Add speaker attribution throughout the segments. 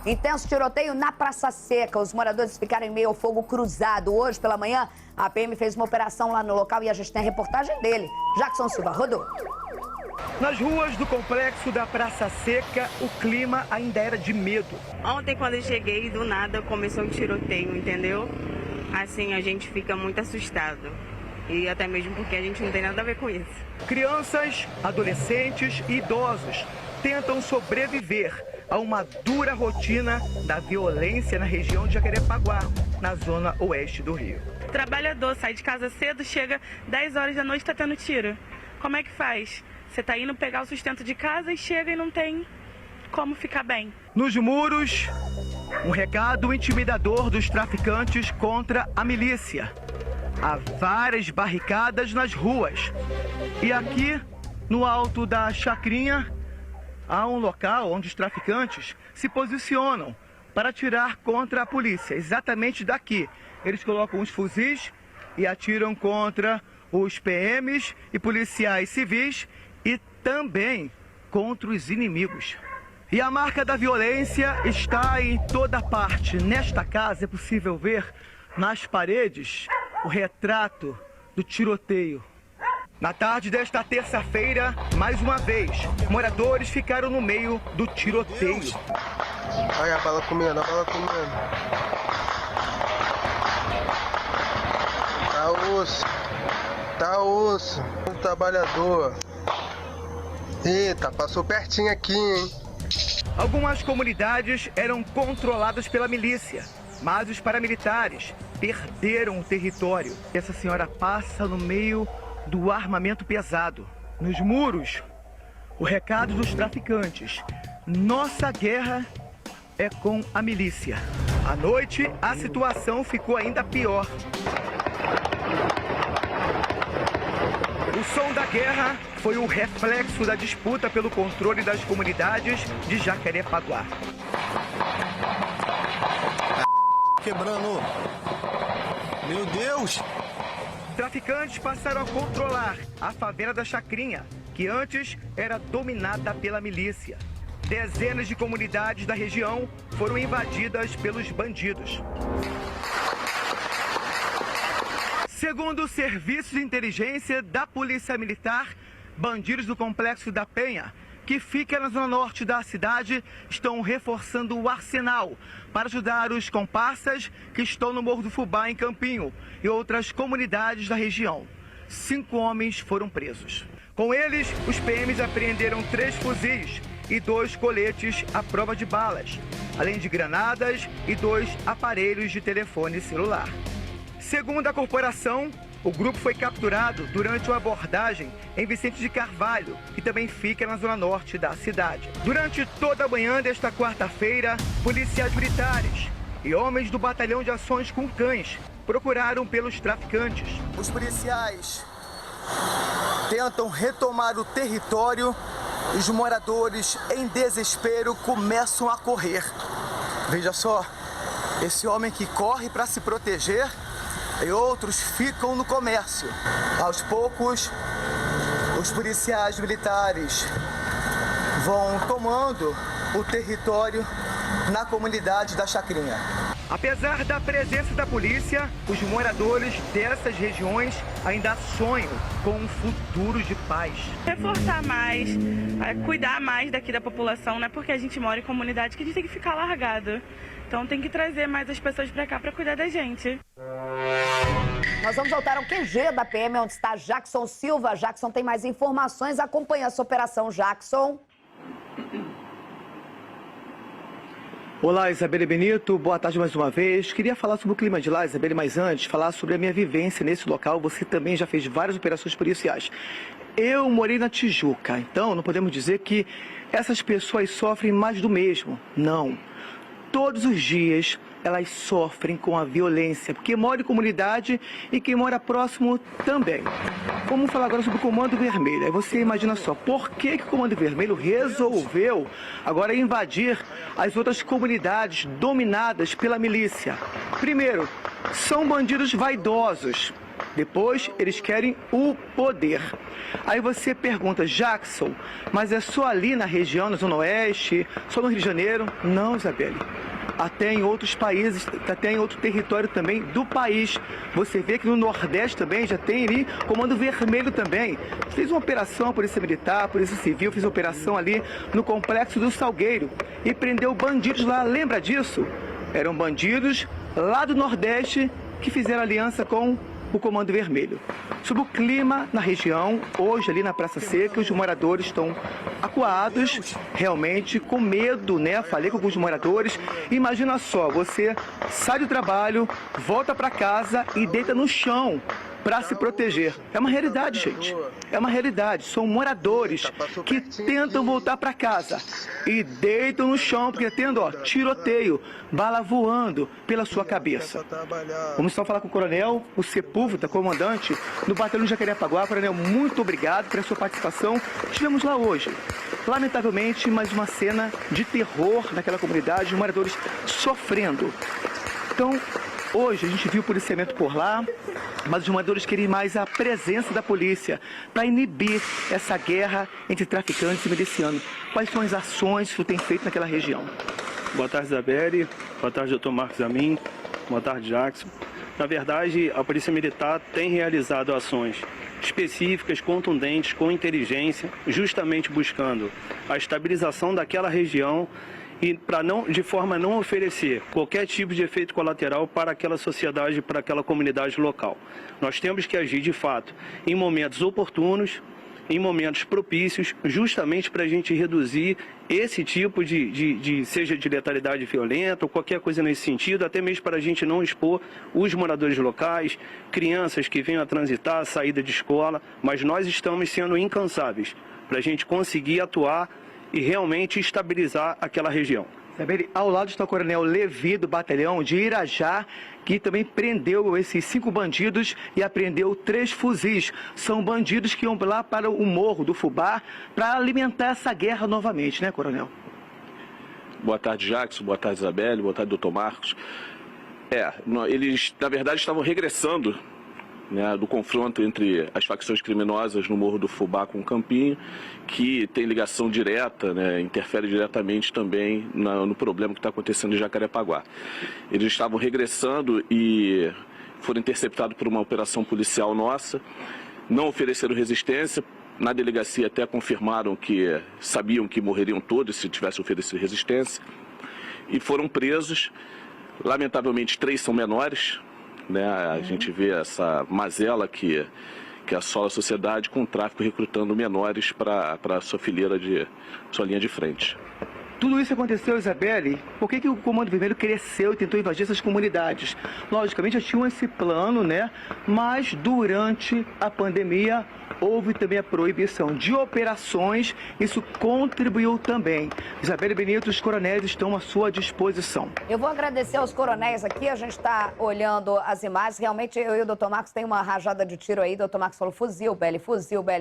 Speaker 1: Intenso tiroteio na Praça Seca. Os moradores ficaram em meio ao fogo cruzado. Hoje pela manhã, a PM fez uma operação lá no local e a gente tem a reportagem dele. Jackson Silva, rodou.
Speaker 2: Nas ruas do complexo da Praça Seca, o clima ainda era de medo.
Speaker 3: Ontem, quando eu cheguei, do nada começou um tiroteio, entendeu? Assim, a gente fica muito assustado. E até mesmo porque a gente não tem nada a ver com isso.
Speaker 2: Crianças, adolescentes e idosos tentam sobreviver a uma dura rotina da violência na região de Jacarepaguá, na zona oeste do Rio.
Speaker 3: Trabalhador sai de casa cedo, chega 10 horas da noite e tá tendo tiro. Como é que faz? Você tá indo pegar o sustento de casa e chega e não tem como ficar bem.
Speaker 2: Nos muros, um recado intimidador dos traficantes contra a milícia. Há várias barricadas nas ruas. E aqui, no alto da chacrinha, há um local onde os traficantes se posicionam para atirar contra a polícia. Exatamente daqui. Eles colocam os fuzis e atiram contra os PMs e policiais civis e também contra os inimigos. E a marca da violência está em toda parte. Nesta casa é possível ver nas paredes o retrato do tiroteio. Na tarde desta terça-feira, mais uma vez, moradores ficaram no meio do tiroteio.
Speaker 4: Olha a bala comendo, a bala comendo. Tá osso. Um trabalhador. Eita, passou pertinho aqui, hein?
Speaker 2: Algumas comunidades eram controladas pela milícia, mas os paramilitares perderam o território. Essa senhora passa no meio do armamento pesado. Nos muros, o recado dos traficantes: nossa guerra é com a milícia. À noite, a situação ficou ainda pior. O som da guerra foi o reflexo da disputa pelo controle das comunidades de Jacarepaguá.
Speaker 4: Quebrando. Meu Deus!
Speaker 2: Traficantes passaram a controlar a favela da Chacrinha, que antes era dominada pela milícia. Dezenas de comunidades da região foram invadidas pelos bandidos. Segundo o Serviço de Inteligência da Polícia Militar, bandidos do Complexo da Penha, que fica na zona norte da cidade, estão reforçando o arsenal para ajudar os comparsas que estão no Morro do Fubá, em Campinho, e outras comunidades da região. 5 homens foram presos. Com eles, os PMs apreenderam 3 fuzis e 2 coletes à prova de balas, além de granadas e 2 aparelhos de telefone celular. Segundo a corporação, o grupo foi capturado durante uma abordagem em Vicente de Carvalho, que também fica na zona norte da cidade. Durante toda a manhã desta quarta-feira, policiais militares e homens do Batalhão de Ações com Cães procuraram pelos traficantes.
Speaker 5: Os policiais tentam retomar o território e os moradores, em desespero, começam a correr. Veja só, esse homem que corre para se proteger e outros ficam no comércio. Aos poucos, os policiais militares vão tomando o território na comunidade da Chacrinha.
Speaker 2: Apesar da presença da polícia, os moradores dessas regiões ainda sonham com um futuro de paz.
Speaker 3: Reforçar mais, cuidar mais daqui da população, né? Porque a gente mora em comunidade que a gente tem que ficar largado. Então tem que trazer mais as pessoas para cá para cuidar da gente.
Speaker 1: Nós vamos voltar ao QG da PM, onde está Jackson Silva. Jackson tem mais informações. Acompanha essa operação, Jackson.
Speaker 2: Olá, Isabelle Benito, boa tarde mais uma vez. Queria falar sobre o clima de lá, Isabelle, mas antes, falar sobre a minha vivência nesse local. Você também já fez várias operações policiais. Eu morei na Tijuca, então não podemos dizer que essas pessoas sofrem mais do mesmo. Não. Todos os dias elas sofrem com a violência, porque mora em comunidade e quem mora próximo também. Vamos falar agora sobre o Comando Vermelho. Aí você imagina só, por que o Comando Vermelho resolveu agora invadir as outras comunidades dominadas pela milícia? Primeiro, são bandidos vaidosos. Depois, eles querem o poder. Aí você pergunta, Jackson, mas é só ali na região, na Zona Oeste, só no Rio de Janeiro? Não, Isabelle. Até em outros países, até em outro território também do país. Você vê que no Nordeste também já tem ali Comando Vermelho também. Fez uma operação, a Polícia Militar, a Polícia Civil, fez uma operação ali no Complexo do Salgueiro e prendeu bandidos lá. Lembra disso? Eram bandidos lá do Nordeste que fizeram aliança com o Comando Vermelho. Sobre o clima na região, hoje ali na Praça Seca, os moradores estão acuados, realmente com medo, né? Falei com alguns moradores. Imagina só, você sai do trabalho, volta para casa e deita no chão para se proteger. É uma realidade, gente. É uma realidade. São moradores que tentam voltar para casa e deitam no chão, porque tendo, ó, tiroteio, bala voando pela sua cabeça. Vamos só falar com o Coronel, o Sepúlveda, comandante do Batalhão de Jacarepaguá. Coronel, muito obrigado pela sua participação. Estivemos lá hoje. Lamentavelmente, mais uma cena de terror naquela comunidade, os moradores sofrendo. Então, hoje a gente viu o policiamento por lá, mas os moradores querem mais a presença da polícia para inibir essa guerra entre traficantes e milicianos. Quais são as ações que o tem feito naquela região?
Speaker 6: Boa tarde, Isabelle. Boa tarde, doutor Marcos Amin. Boa tarde, Jackson. Na verdade, a Polícia Militar tem realizado ações específicas, contundentes, com inteligência, justamente buscando a estabilização daquela região e de forma a não oferecer qualquer tipo de efeito colateral para aquela sociedade, para aquela comunidade local. Nós temos que agir de fato em momentos oportunos, em momentos propícios, justamente para a gente reduzir esse tipo seja de letalidade violenta ou qualquer coisa nesse sentido, até mesmo para a gente não expor os moradores locais, crianças que venham a transitar, a saída de escola, mas nós estamos sendo incansáveis para a gente conseguir atuar e realmente estabilizar aquela região.
Speaker 2: Isabelle, ao lado está o Coronel Levi, do batalhão de Irajá, que também prendeu esses 5 bandidos e apreendeu 3 fuzis. São bandidos que iam lá para o morro do Fubá para alimentar essa guerra novamente, né, Coronel?
Speaker 7: Boa tarde, Jackson. Boa tarde, Isabelle. Boa tarde, doutor Marcos. Eles, na verdade, estavam regressando, né, do confronto entre as facções criminosas no Morro do Fubá com o Campinho, que tem ligação direta, né, interfere diretamente também no problema que está acontecendo em Jacarepaguá. Eles estavam regressando e foram interceptados por uma operação policial nossa, não ofereceram resistência. Na delegacia até confirmaram que sabiam que morreriam todos se tivessem oferecido resistência, e foram presos. Lamentavelmente, 3 são menores, né? A gente vê essa mazela que assola a sociedade com o tráfico recrutando menores para a sua fileira sua linha de frente.
Speaker 2: Tudo isso aconteceu, Isabelle, por que o Comando Vermelho cresceu e tentou invadir essas comunidades? Logicamente, já tinham esse plano, né? Mas durante a pandemia houve também a proibição de operações, isso contribuiu também. Isabelle Benito, os coronéis estão à sua disposição.
Speaker 1: Eu vou agradecer aos coronéis aqui, a gente está olhando as imagens, realmente eu e o doutor Marcos tem uma rajada de tiro aí, o doutor Marcos falou fuzil, Belli,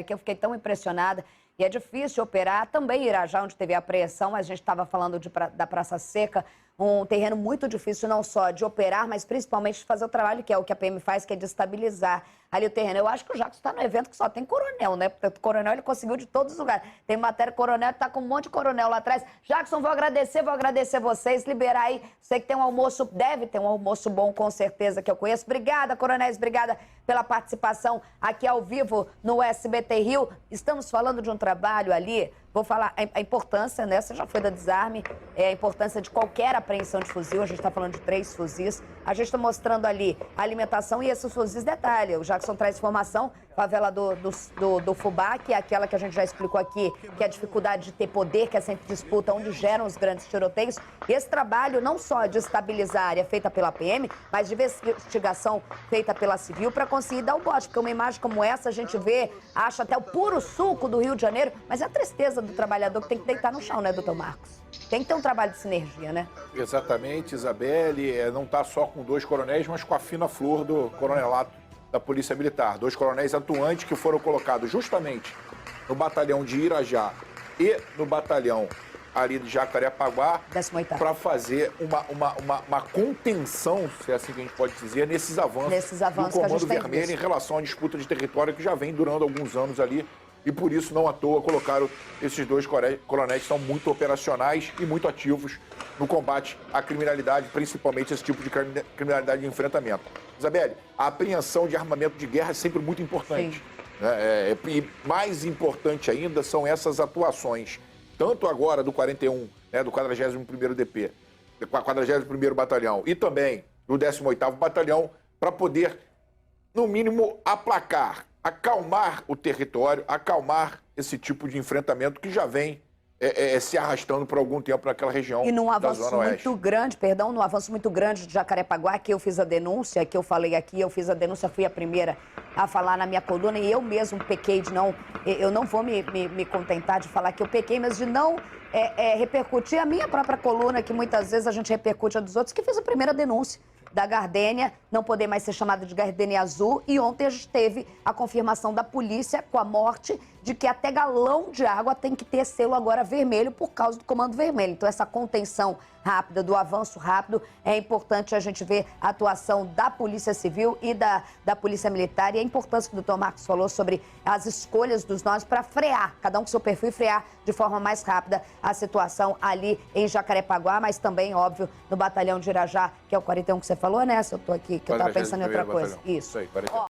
Speaker 1: que eu fiquei tão impressionada. E é difícil operar, também Irajá, onde teve a apreensão, mas a gente estava falando da Praça Seca, um terreno muito difícil não só de operar, mas principalmente de fazer o trabalho que é o que a PM faz, que é de estabilizar ali o terreno. Eu acho que o Jackson está no evento que só tem coronel, né? Porque o coronel ele conseguiu de todos os lugares. Tem matéria coronel, está com um monte de coronel lá atrás. Jackson, vou agradecer vocês, liberar aí. Sei que tem um almoço, deve ter um almoço bom, com certeza, que eu conheço. Obrigada, coronéis, obrigada pela participação aqui ao vivo no SBT Rio. Estamos falando de um trabalho ali, vou falar a importância, né? Você já foi da Desarme, a importância de qualquer apreensão de fuzil. A gente está falando de 3 fuzis. A gente está mostrando ali a alimentação e esses fuzis, detalhe. O Jackson traz informação, favela do Fubá, que é aquela que a gente já explicou aqui, que é a dificuldade de ter poder, que é sempre disputa onde geram os grandes tiroteios. Esse trabalho não só de estabilizar a área feita pela PM, mas de investigação feita pela Civil para conseguir dar o bote. Porque uma imagem como essa a gente vê, acha até o puro suco do Rio de Janeiro, mas é a tristeza do trabalhador que tem que deitar no chão, né, doutor Marcos? Tem que ter um trabalho de sinergia, né?
Speaker 8: Exatamente, Isabelle, não está só com 2 coronéis, mas com a fina flor do coronelato da Polícia Militar. 2 coronéis atuantes que foram colocados justamente no batalhão de Irajá e no batalhão ali de Jacarepaguá
Speaker 1: 18º.
Speaker 8: para fazer uma contenção, se é assim que a gente pode dizer, nesses avanços
Speaker 1: Nesses avanços
Speaker 8: do
Speaker 1: que a
Speaker 8: Comando
Speaker 1: gente tem
Speaker 8: Vermelho
Speaker 1: visto.
Speaker 8: em relação à disputa de território que já vem durando alguns anos ali. E por isso, não à toa, colocaram esses dois coronéis que são muito operacionais e muito ativos no combate à criminalidade, principalmente esse tipo de criminalidade de enfrentamento. Isabelle, a apreensão de armamento de guerra é sempre muito importante. Né? E mais importante ainda são essas atuações, tanto agora do 41, né, do 41º DP, 41º Batalhão e também do 18º Batalhão, para poder, no mínimo, aplacar, acalmar o território, acalmar esse tipo de enfrentamento que já vem se arrastando por algum tempo naquela região
Speaker 1: E num
Speaker 8: da
Speaker 1: avanço
Speaker 8: Zona Oeste.
Speaker 1: muito grande, perdão, num avanço muito grande de Jacarepaguá, que eu fiz a denúncia, que eu falei aqui, eu fiz a denúncia, fui a primeira a falar na minha coluna, e eu mesmo pequei de não, eu não vou me contentar de falar que eu pequei, mas de não repercutir a minha própria coluna, que muitas vezes a gente repercute a dos outros, que fiz a primeira denúncia da Gardênia, não poder mais ser chamada de Gardênia Azul, e ontem a gente teve a confirmação da polícia com a morte de que até galão de água tem que ter selo agora vermelho por causa do Comando Vermelho. Então essa contenção rápida, do avanço rápido, é importante a gente ver a atuação da Polícia Civil e da Polícia Militar, e a importância que o doutor Marcos falou sobre as escolhas dos nós para frear, cada um com seu perfil, e frear de forma mais rápida a situação ali em Jacarepaguá, mas também, óbvio, no Batalhão de Irajá, que é o 41 que você falou, né? Se eu tô aqui, que eu tava pensando em outra coisa.
Speaker 8: Isso aí, 41.